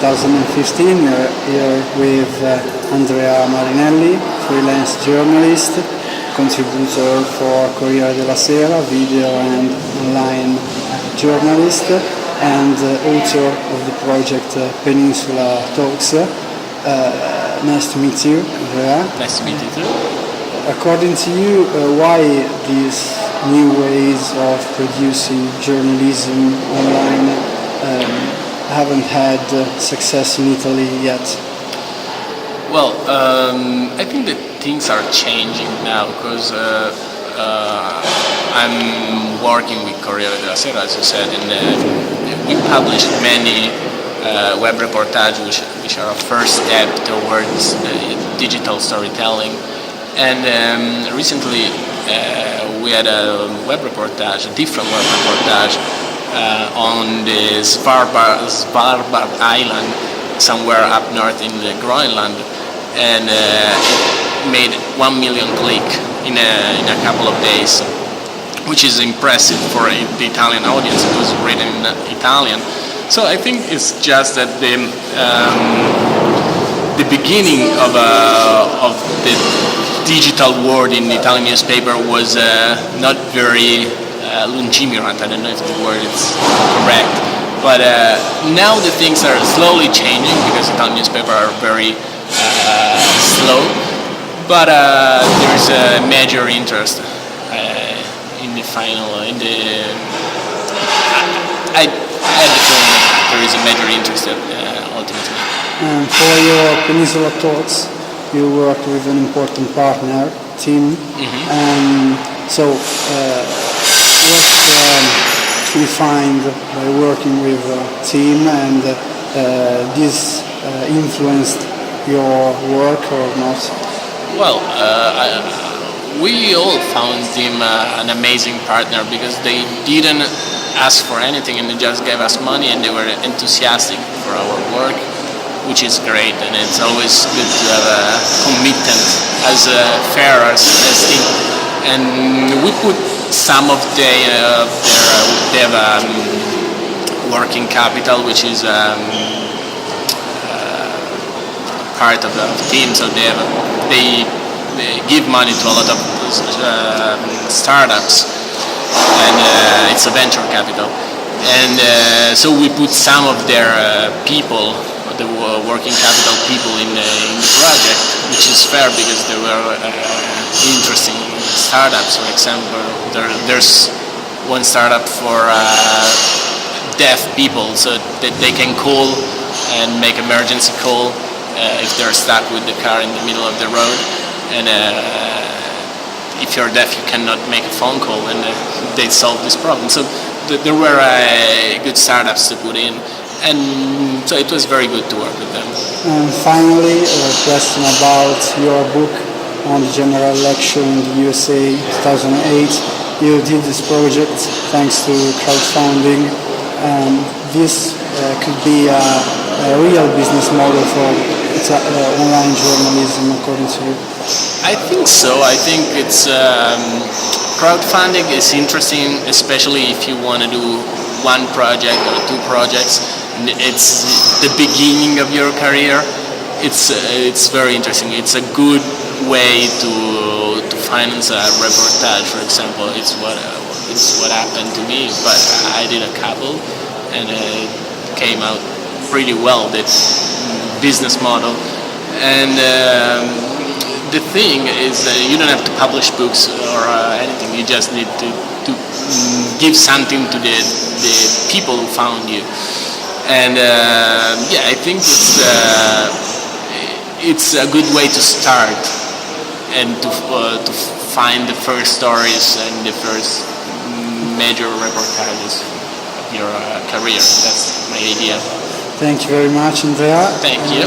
2015. We're here with Andrea Marinelli, freelance journalist, contributor for Corriere della Sera, video and online journalist, and author of the project Peninsula Talks. Nice to meet you, Andrea. Nice to meet you too. According to you, why these new ways of producing journalism online haven't had success in Italy yet? Well, I think that things are changing now because I'm working with Corriere della Sera, as you said, and we published many web reportages, which are a first step towards digital storytelling. And recently we had a web reportage, a different web reportage on the Svalbard Island, somewhere up north in Groenland, and it made 1 million clicks in a couple of days, which is impressive for the Italian audience. It was written in Italian. So I think it's just that the beginning of the digital world in the Italian newspaper was not very lungimirant. I don't know if the word is correct, but now the things are slowly changing because Italian newspapers are very slow. But there's a major interest in the final. At the film, there is a major interest ultimately. And for your Peninsula Talks, you worked with an important partner, team. So what we find by working with a team, and this influenced your work or not? Well, we all found them an amazing partner because they didn't ask for anything and they just gave us money, and they were enthusiastic for our work, which is great. And it's always good to have a commitment as fair as team. And we put some of their working capital, which is part of the team. So they give money to a lot of startups, and it's a venture capital. And so we put some of their people, the working capital people, in the project, which is fair because they were interesting startups. For example, there's one startup for deaf people, so that they can call and make emergency call if they're stuck with the car in the middle of the road. And if you're deaf, you cannot make a phone call, and they solve this problem. So there were good startups to put in, and so it was very good to work with them. And finally, a question about your book on the general election in the USA 2008. You did this project thanks to crowdfunding, and this could be a real business model for online journalism, according to you? I think so. I think it's crowdfunding is interesting, especially if you want to do one project or two projects. It's the beginning of your career. It's very interesting. It's a good way to finance a reportage, for example. It's what happened to me, but I did a couple, and it came out pretty well. The business model, and the thing is that you don't have to publish books or anything. You just need to give something to the people who found you. And I think it's a good way to start and to find the first stories and the first major reportages of your career. That's my idea. Thank you very much, Andrea. Thank you.